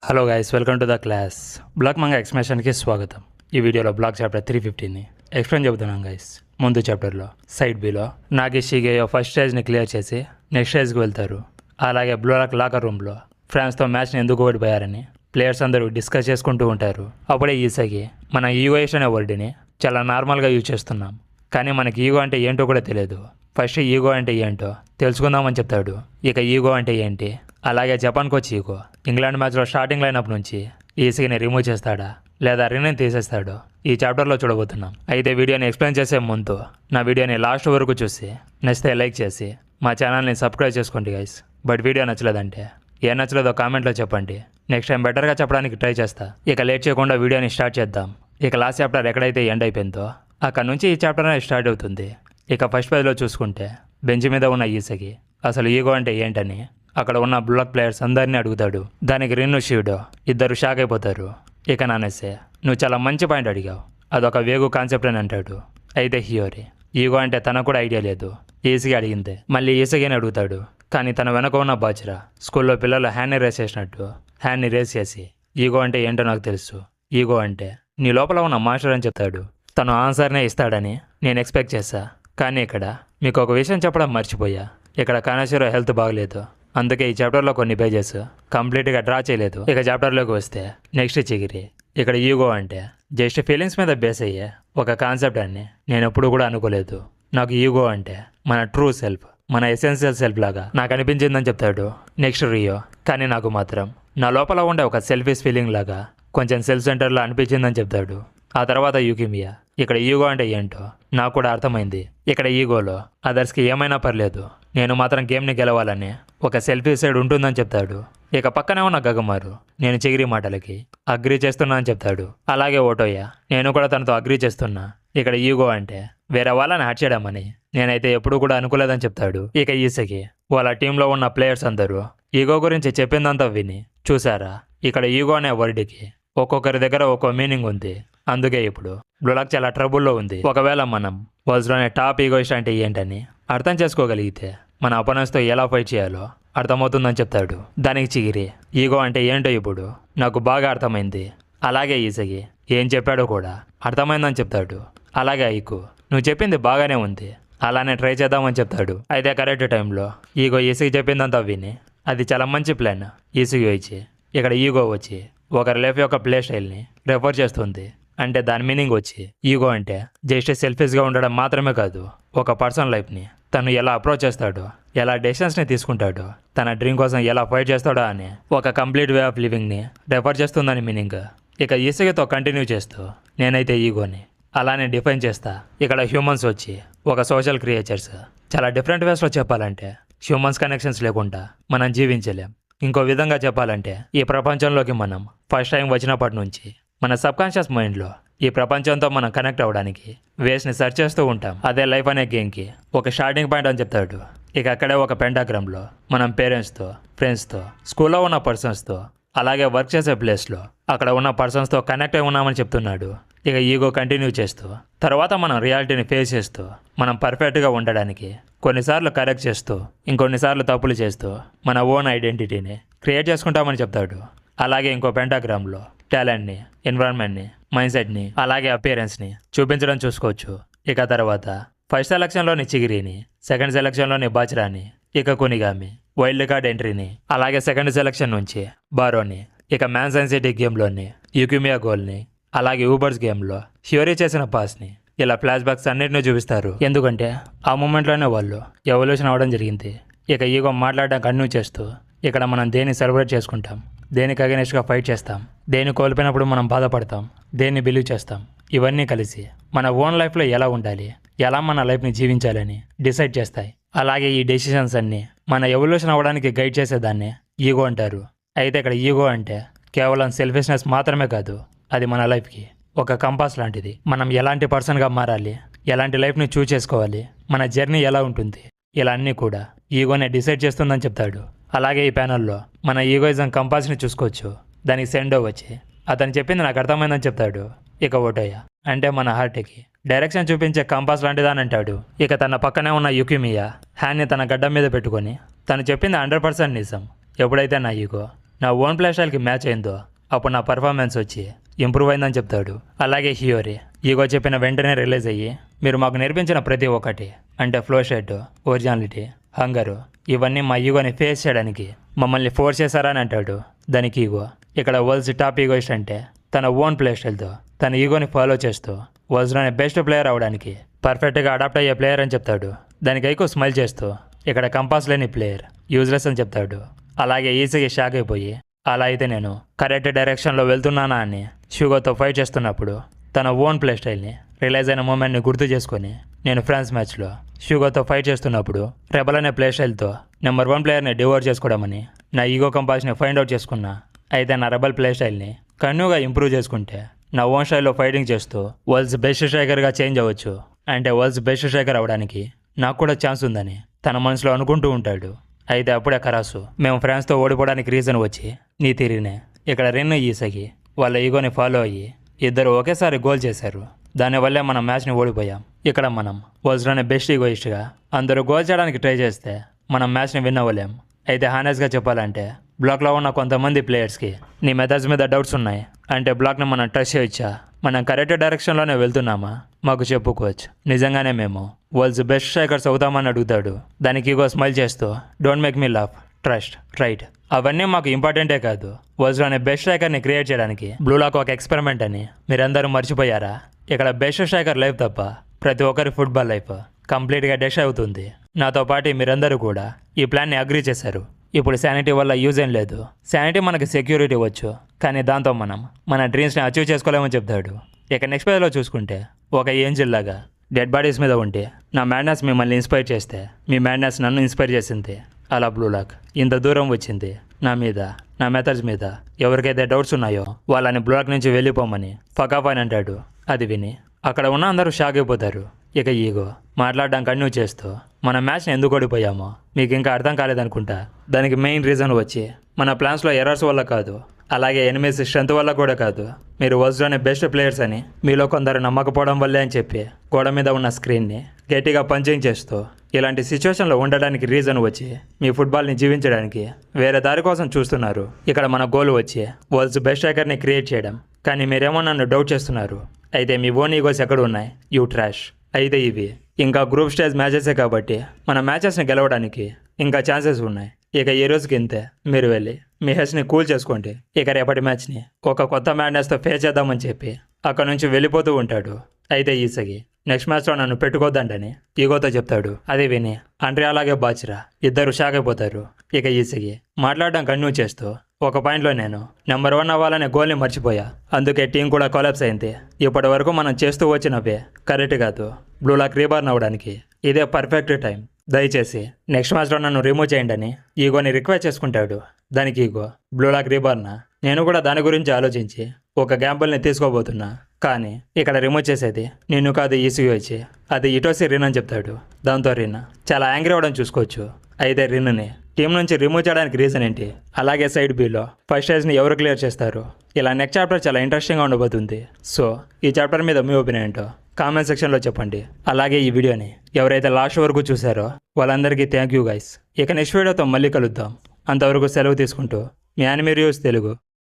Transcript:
Hello guys, welcome to the class. Black manga ఎక్స్ప్లెనేషన్కి స్వాగతం. ఈ వీడియోలో బ్లాక్ చాప్టర్ 315ని ఎక్స్ప్లెయిన్ చెబుతున్నాం గైస్. ముందు చాప్టర్లో సైడ్ బిలో నాగి షిగేయో ఫస్ట్ స్టేజ్ని క్లియర్ చేసి నెక్స్ట్ స్టేజ్కి వెళ్తారు. అలాగే బ్లాక్ లాకర్ రూమ్లో ఫ్రాన్స్తో మ్యాచ్ని ఎందుకు ఓడిపోయారని ప్లేయర్స్ అందరూ డిస్కస్ చేసుకుంటూ ఉంటారు. అప్పుడే ఈసాగి మన ఈగోయిష్ అనే వర్డ్ని చాలా నార్మల్గా యూజ్ చేస్తున్నాం, కానీ మనకి ఈగో అంటే ఏంటో కూడా తెలియదు. ఫస్ట్ ఈగో అంటే ఏంటో తెలుసుకుందామని చెప్తాడు. ఇక ఈగో అంటే ఏంటి, అలాగే జపాన్ కోచ్ ఈగో ఇంగ్లాండ్ మ్యాచ్లో స్టార్టింగ్ లైనప్ నుంచి ఈసీని రిమూవ్ చేస్తాడా లేదా రినైన్ తీసేస్తాడో ఈ చాప్టర్లో చూడబోతున్నాం. అయితే వీడియోని ఎక్స్ప్లెయిన్ చేసే ముందు నా వీడియోని లాస్ట్ వరకు చూసి నచ్చితే లైక్ చేసి మా ఛానల్ని సబ్స్క్రైబ్ చేసుకోండి గైస్. బట్ వీడియో నచ్చలేదంటే ఏం నచ్చలేదో కామెంట్లో చెప్పండి. నెక్స్ట్ టైం బెటర్గా చెప్పడానికి ట్రై చేస్తా. ఇక లేట్ చేయకుండా వీడియోని స్టార్ట్ చేద్దాం. ఇక లాస్ట్ చాప్టర్ ఎక్కడైతే ఎండ్ అయిపోయిందో అక్కడ నుంచి ఈ చాప్టర్ అనేది స్టార్ట్ అవుతుంది. ఇక ఫస్ట్ పేజ్లో చూసుకుంటే బెంచ్ మీద ఉన్న ఈసగి అసలు ఈగో అంటే ఏంటని అక్కడ ఉన్న బ్లాక్ ప్లేయర్స్ అందరినీ అడుగుతాడు. దానికి రిన్ను షీడో ఇద్దరు షాక్ అయిపోతారు. ఇక నానేసే నువ్వు చాలా మంచి పాయింట్ అడిగావు, అదొక వేగు కాన్సెప్ట్ అని అంటాడు. అయితే హియోరి ఈగో అంటే తనకు కూడా ఐడియా లేదు, ఈసగి అడిగిందే. మళ్ళీ ఈసగిని అడుగుతాడు, కానీ తన వెనక ఉన్న బాచురా స్కూల్లో పిల్లలు హ్యాండ్ని రేస్ చేసినట్టు హ్యాండ్ని రేస్ చేసి ఈగో అంటే ఏంటో నాకు తెలుసు, ఈగో అంటే నీ లోపల ఉన్న మాస్టర్ అని చెప్తాడు. తను ఆన్సర్నే ఇస్తాడని నేను ఎక్స్పెక్ట్ చేశా, కానీ ఇక్కడ మీకు ఒక విషయం చెప్పడం మర్చిపోయా. ఇక్కడ కానేశ్వర హెల్త్ బాగలేదు, అందుకే ఈ చాప్టర్లో కొన్ని పేజెస్ కంప్లీట్గా డ్రా చేయలేదు. ఇక చాప్టర్లోకి వస్తే నెక్స్ట్ చిగిరి. ఇక్కడ ఈగో అంటే జస్ట్ ఫీలింగ్స్ మీద బేస్ అయ్యే ఒక కాన్సెప్ట్ అని నేను ఎప్పుడు కూడా అనుకోలేదు. నాకు ఈగో అంటే మన ట్రూ సెల్ఫ్, మన ఎసెన్షియల్ సెల్ఫ్ లాగా నాకు అనిపించిందని చెప్తాడు. నెక్స్ట్ రియో, కానీ నాకు మాత్రం నా లోపల ఉండే ఒక సెల్ఫిష్ ఫీలింగ్ లాగా కొంచెం సెల్ఫ్ సెంటర్లో అనిపించిందని చెప్తాడు. ఆ తర్వాత యూకిమియా. ఇక్కడ ఈగో అంటే ఏంటో నాకు కూడా అర్థమైంది. ఇక్కడ ఈగోలో అదర్స్కి ఏమైనా పర్లేదు, నేను మాత్రం గేమ్ని గెలవాలని ఒక సెల్ఫీ సైడ్ ఉంటుందని చెప్తాడు. ఇక పక్కనే ఉన్న గగమారు నేను చిగిరి మాటలకి అగ్రీ చేస్తున్నా అని చెప్తాడు. అలాగే ఓటోయ నేను కూడా తనతో అగ్రీ చేస్తున్నా. ఇక్కడ ఈగో అంటే వేరే వాళ్ళని హర్ట్ చేయడమని నేనైతే ఎప్పుడు కూడా అనుకోలేదని చెప్తాడు. ఇక ఈసకి వాళ్ళ టీంలో ఉన్న ప్లేయర్స్ అందరూ ఈగో గురించి చెప్పిందంతా విని చూసారా, ఇక్కడ ఈగో అనే వర్డ్కి ఒక్కొక్కరి దగ్గర ఒక్కో మీనింగ్ ఉంది. అందుకే ఇప్పుడు బ్లాక్ చాలా ట్రబుల్లో ఉంది. ఒకవేళ మనం వరల్డ్లోనే టాప్ ఈగోయిస్ట్ అంటే ఏంటని అర్థం చేసుకోగలిగితే మన అపోనెంట్స్తో ఎలా ఫైట్ చేయాలో అర్థమవుతుందని చెప్తాడు. దానికి చిగిరి ఈగో అంటే ఏంటో ఇప్పుడు నాకు బాగా అర్థమైంది. అలాగే ఈసగి ఏం చెప్పాడో కూడా అర్థమైందని చెప్తాడు. అలాగే ఐకు నువ్వు చెప్పింది బాగానే ఉంది, అలానే ట్రై చేద్దామని చెప్తాడు. అయితే కరెక్ట్ టైంలో ఈగో ఈసగి చెప్పిందంతా విని అది చాలా మంచి ప్లాన్ ఈసగి వచ్చి ఇక్కడ ఈగో వచ్చి ఒకరి లైఫ్ యొక్క ప్లే స్టైల్ని రెఫర్ చేస్తుంది. అంటే దాని మీనింగ్ వచ్చి ఈగో అంటే జస్ట్ సెల్ఫిష్గా ఉండడం మాత్రమే కాదు, ఒక పర్సన్ లైఫ్ని తను ఎలా అప్రోచ్ చేస్తాడో, ఎలా డెసిషన్స్ని తీసుకుంటాడో, తన డ్రీమ్ కోసం ఎలా ఫైట్ చేస్తాడో అని ఒక కంప్లీట్ వే ఆఫ్ లివింగ్ని రెఫర్ చేస్తుందని మీనింగ్. ఇక ఈసగితో కంటిన్యూ చేస్తూ నేనైతే ఈగోని అలానే డిఫైన్ చేస్తా. ఇక్కడ హ్యూమన్స్ వచ్చి ఒక సోషల్ క్రియేచర్స్. చాలా డిఫరెంట్ వేస్లో చెప్పాలంటే హ్యూమన్స్ కనెక్షన్స్ లేకుండా మనం జీవించలేం. ఇంకో విధంగా చెప్పాలంటే ఈ ప్రపంచంలోకి మనం ఫస్ట్ టైం వచ్చినప్పటి నుంచి మన సబ్కాన్షియస్ మైండ్లో ఈ ప్రపంచంతో మనం కనెక్ట్ అవ్వడానికి వేస్ని సెర్చ్ చేస్తూ ఉంటాం. అదే లైఫ్ అనే గేమ్కి ఒక స్టార్టింగ్ పాయింట్ అని చెప్తాడు. ఇక అక్కడే ఒక పెంటాగ్రామ్లో మనం పేరెంట్స్తో, ఫ్రెండ్స్తో, స్కూల్లో ఉన్న పర్సన్స్తో, అలాగే వర్క్ చేసే ప్లేస్లో అక్కడ ఉన్న పర్సన్స్తో కనెక్ట్ అయి ఉన్నామని చెప్తున్నాడు. ఇక ఈగో కంటిన్యూ చేస్తూ తర్వాత మనం రియాలిటీని ఫేస్ చేస్తూ మనం పర్ఫెక్ట్గా ఉండడానికి కొన్నిసార్లు కరెక్ట్ చేస్తూ ఇంకొన్నిసార్లు తప్పులు చేస్తూ మన ఓన్ ఐడెంటిటీని క్రియేట్ చేసుకుంటామని చెప్తాడు. అలాగే ఇంకో పెంటాగ్రామ్లో టాలెంట్ని, ఎన్విరాన్మెంట్ని, మైండ్ సెట్ని, అలాగే అపియరెన్స్ని చూపించడం చూసుకోవచ్చు. ఇక తర్వాత ఫస్ట్ సెలక్షన్లోని చిగిరిని, సెకండ్ సెలక్షన్లోని బాచ్రాని, ఇక కునిగామి వైల్డ్ కార్డ్ ఎంట్రీని, అలాగే సెకండ్ సెలక్షన్ నుంచి బారోని, ఇక మ్యాన్ సైన్స్ సిటీ గేమ్లోని యూకిమియా గోల్ని, అలాగే ఊబర్స్ గేమ్లో హ్యూరీ చేసిన పాస్ని, ఇలా ఫ్లాష్ బ్యాక్స్ అన్నిటిని చూపిస్తారు. ఎందుకంటే ఆ మూమెంట్లోనే వాళ్ళు ఎవల్యూషన్ అవ్వడం జరిగింది. ఇక ఈగో మాట్లాడడం కంటిన్యూ చేస్తూ ఇక్కడ మనం దేన్ని సెలబ్రేట్ చేసుకుంటాం, దేనికి అగెనిస్ట్గా ఫైట్ చేస్తాం, దేన్ని కోల్పోయినప్పుడు మనం బాధపడతాం, దేన్ని బిలీవ్ చేస్తాం, ఇవన్నీ కలిసి మన ఓన్ లైఫ్లో ఎలా ఉండాలి, ఎలా మన లైఫ్ని జీవించాలని డిసైడ్ చేస్తాయి. అలాగే ఈ డెసిషన్స్ అన్నీ మన ఎవల్యూషన్ అవ్వడానికి గైడ్ చేసేదాన్ని ఈగో అంటారు. అయితే ఇక్కడ ఈగో అంటే కేవలం సెల్ఫిష్నెస్ మాత్రమే కాదు, అది మన లైఫ్కి ఒక కంపాస్ లాంటిది. మనం ఎలాంటి పర్సన్గా మారాలి, ఎలాంటి లైఫ్ని చూస్ చేసుకోవాలి, మన జర్నీ ఎలా ఉంటుంది, ఇలా అన్నీ కూడా ఈగోనే డిసైడ్ చేస్తుందని చెప్తాడు. అలాగే ఈ ప్యానల్లో మన ఈగోయిజం కంపాస్ని చూసుకోవచ్చు. దానికి సెండో వచ్చి అతను చెప్పింది నాకు అర్థమైందని చెప్తాడు. ఇక ఓటోయ అంటే మన హార్ట్కి డైరెక్షన్ చూపించే కంపాస్ లాంటిదని అంటాడు. ఇక తన పక్కనే ఉన్న యుకిమియా హ్యాండ్ని తన గడ్డం మీద పెట్టుకొని తను చెప్పింది 100% నిజం. ఎప్పుడైతే నా ఈగో నా ఓన్ ప్లే స్టైల్కి మ్యాచ్ అయిందో అప్పుడు నా పర్ఫార్మెన్స్ వచ్చి ఇంప్రూవ్ అయిందని చెప్తాడు. అలాగే హియోరి ఈగో చెప్పిన వెంటనే రిలీజ్ అయ్యి మీరు మాకు నేర్పించిన ప్రతి ఒక్కటి అంటే ఫ్లో షెడ్, ఒరిజినాలిటీ, హంగరు ఇవన్నీ మా ఈగోని ఫేస్ చేయడానికి మమ్మల్ని ఫోర్స్ చేశారా అని అంటాడు. దానికి ఈగో ఇక్కడ వరల్డ్స్ టాప్ ఈగోయిస్ట్ అంటే తన ఓన్ ప్లే స్టైల్తో తన ఈగోని ఫాలో చేస్తూ వరల్డ్స్లోనే బెస్ట్ ప్లేయర్ అవడానికి పర్ఫెక్ట్గా అడాప్ట్ అయ్యే ప్లేయర్ అని చెప్తాడు. దానికి ఐకో స్మైల్ చేస్తూ ఇక్కడ కంపాస్ లేని ప్లేయర్, యూజ్లెస్ అని చెప్తాడు. అలాగే ఈజీగా షాక్ అయిపోయి అలా అయితే నేను కరెక్ట్ డైరెక్షన్లో వెళ్తున్నానా అని షుగోతో ఫైట్ చేస్తున్నప్పుడు తన ఓన్ ప్లే స్టైల్ని రిలైజ్ అయిన మూమెంట్ని గుర్తు చేసుకొని నేను ఫ్రాన్స్ మ్యాచ్లో షుగోతో ఫైట్ చేస్తున్నప్పుడు రెబల్ అనే ప్లే స్టైల్తో నెంబర్ 1 ప్లేయర్ని డివోర్ చేసుకోవడమని నా ఈగో కంపాస్ని ఫైండ్ అవుట్ చేసుకున్నా. అయితే నా రెబల్ ప్లే స్టైల్ని కన్యూగా ఇంప్రూవ్ చేసుకుంటే నా ఓన్ స్టైల్లో ఫైటింగ్ చేస్తూ వరల్డ్స్ బెస్ట్ స్ట్రైకర్గా చేంజ్ అవ్వచ్చు. అంటే వరల్డ్స్ బెస్ట్ స్ట్రైకర్ అవ్వడానికి నాకు కూడా ఛాన్స్ ఉందని తన మనసులో అనుకుంటూ ఉంటాడు. అయితే అప్పుడే కరాసు మేము ఫ్రాన్స్తో ఓడిపోవడానికి రీజన్ వచ్చి నీ తీరినే ఇక్కడ రెన్ ఈసగి వాళ్ళ ఈగోని ఫాలో అయ్యి ఇద్దరు ఒకేసారి గోల్ చేశారు. దానివల్లే మనం మ్యాచ్ని ఓడిపోయాం. ఇక్కడ మనం వరల్డ్స్లోనే బెస్ట్ ఈగోయిస్ట్గా అందరూ గోల్ చేయడానికి ట్రై చేస్తే మనం మ్యాచ్ని విన్ అవ్వలేం. అయితే హానెస్ట్గా చెప్పాలంటే బ్లాక్లో ఉన్న కొంతమంది ప్లేయర్స్కి నీ మెథడ్స్ మీద డౌట్స్ ఉన్నాయి. అంటే బ్లాక్ని మనం టచ్ చేయొచ్చా, మనం కరెక్ట్ డైరెక్షన్లోనే వెళ్తున్నామా మాకు చెప్పుకోవచ్చు. నిజంగానే మేము వరల్డ్స్ బెస్ట్ స్ట్రైకర్స్ అవుతామని అడుగుతాడు. దానికి ఈగో స్మైల్ చేస్తూ don't make me laugh, trust, right అవన్నీ మాకు ఇంపార్టెంటే కాదు. వరల్డ్స్లోనే బెస్ట్ స్ట్రైకర్ని క్రియేట్ చేయడానికి బ్లూలాక్ ఒక ఎక్స్పెరిమెంట్ అని మీరందరూ మర్చిపోయారా? ఇక్కడ బెస్ట్ స్ట్రైకర్ లైఫ్ తప్ప ప్రతి ఒక్కరి ఫుట్బాల్ లైఫ్ కంప్లీట్గా డెష్ అవుతుంది. నాతో పాటు మీరందరూ కూడా ఈ ప్లాన్ని అగ్రీ చేశారు. ఇప్పుడు శానిటీ వల్ల యూజ్ ఏం లేదు. శానిటీ మనకి సెక్యూరిటీ ఇవ్వచ్చు, కానీ దాంతో మనం మన డ్రీమ్స్ని అచీవ్ చేసుకోలేమని చెప్తాడు. ఇక నెక్స్ట్ పేజ్లో చూసుకుంటే ఒక ఏంజిల్ లాగా డెడ్ బాడీస్ మీద ఉంటే నా మ్యాడ్నెస్ మిమ్మల్ని ఇన్స్పైర్ చేస్తే మీ మ్యాడ్నెస్ నన్ను ఇన్స్పైర్ చేసింది. అలా బ్లూలాక్ ఇంత దూరం వచ్చింది నా మీద, నా మెథడ్స్ మీద. ఎవరికైతే డౌట్స్ ఉన్నాయో వాళ్ళని బ్లూలాక్ నుంచి వెళ్ళిపోమని ఫకాఫ్ అని అంటాడు. అది విని అక్కడ ఉన్న అందరూ షాక్ అయిపోతారు. ఇక ఈగో మాట్లాడడం కంటిన్యూ చేస్తూ మన మ్యాచ్ని ఎందుకు ఓడిపోయామో మీకు ఇంకా అర్థం కాలేదనుకుంటా. దానికి మెయిన్ రీజన్ వచ్చి మన ప్లాన్స్లో ఎర్రర్స్ వల్ల కాదు, అలాగే ఎనిమీస్ స్ట్రెంత్ వల్ల కూడా కాదు. మీరు వరల్డ్స్లోనే బెస్ట్ ప్లేయర్స్ అని మీలో కొందరు నమ్మకపోవడం వల్లే అని చెప్పి గోడ మీద ఉన్న స్క్రీన్ని గట్టిగా పంచింగ్ చేస్తూ ఇలాంటి సిచ్యువేషన్లో ఉండడానికి రీజన్ వచ్చి మీ ఫుట్బాల్ని జీవించడానికి వేరే దారి కోసం చూస్తున్నారు. ఇక్కడ మన గోల్ వచ్చి వరల్డ్స్ బెస్ట్ స్ట్రైకర్ని క్రియేట్ చేయడం. కానీ మీరేమో నన్ను డౌట్ చేస్తున్నారు. అయితే మీ ఓన్ ఈగోస్ ఎక్కడ ఉన్నాయి? You trash. అయితే ఇవి ఇంకా గ్రూప్ స్టేజ్ మ్యాచెసే కాబట్టి మన మ్యాచెస్ని గెలవడానికి ఇంకా ఛాన్సెస్ ఉన్నాయి. ఇక ఈ రోజుకి ఇంతే. మీరు వెళ్ళి మీ హెడ్స్ని కూల్ చేసుకోండి. ఇక రేపటి మ్యాచ్ని ఒక కొత్త మ్యాడ్నెస్తో ఫేస్ చేద్దామని చెప్పి అక్కడ నుంచి వెళ్ళిపోతూ ఉంటాడు. అయితే ఈసగి నెక్స్ట్ మ్యాచ్లో నన్ను పెట్టుకోద్దంటని ఈగోతో చెప్తాడు. అది విని అండ్రే అలాగే బాచిరా ఇద్దరు షాక్ అయిపోతారు. ఇక ఈసగి మాట్లాడడం కంటిన్యూ చేస్తూ ఒక పాయింట్లో నేను నెంబర్ 1 అవ్వాలనే గోల్ని మర్చిపోయా, అందుకే టీం కూడా కొలాప్స్ అయింది. ఇప్పటి వరకు మనం చేస్తూ వచ్చినవే కరెక్ట్ కాదు. బ్లూలాక్ రీబార్న్ అవ్వడానికి ఇదే పర్ఫెక్ట్ టైం. దయచేసి నెక్స్ట్ మ్యాచ్లో నన్ను రిమూవ్ చేయండి అని ఈగోని రిక్వెస్ట్ చేసుకుంటాడు. దానికి ఈగో బ్లూలాక్ రీబార్న్ నేను కూడా దాని గురించి ఆలోచించి ఒక గ్యాంబుల్ని తీసుకోబోతున్నా, కానీ ఇక్కడ రిమూవ్ చేసేది నిన్ను కాదు ఈసీగా వచ్చి అది ఇటోసి రిన్ అని చెప్తాడు. దాంతో రిన్ చాలా యాంగ్రీ అవ్వడం చూసుకోవచ్చు. అయితే రిన్ని టీం నుంచి రిమూవ్ చేయడానికి రీజన్ ఏంటి, అలాగే సైడ్ బిలో ఫస్ట్ స్టేజ్ని ఎవరు క్లియర్ చేస్తారు, ఇలా నెక్స్ట్ చాప్టర్ చాలా ఇంట్రెస్టింగ్గా ఉండబోతుంది. సో ఈ చాప్టర్ మీద మీ ఒపీనియన్ ఏంటో కామెంట్ సెక్షన్లో చెప్పండి. అలాగే ఈ వీడియోని ఎవరైతే లాస్ట్ వరకు చూసారో వాళ్ళందరికీ థ్యాంక్ యూ గైస్. ఇక నెక్స్ట్ వీడియోతో మళ్ళీ కలుద్దాం. అంతవరకు సెలవు తీసుకుంటూ మీ యానిమే రివ్యూస్ తెలుగు.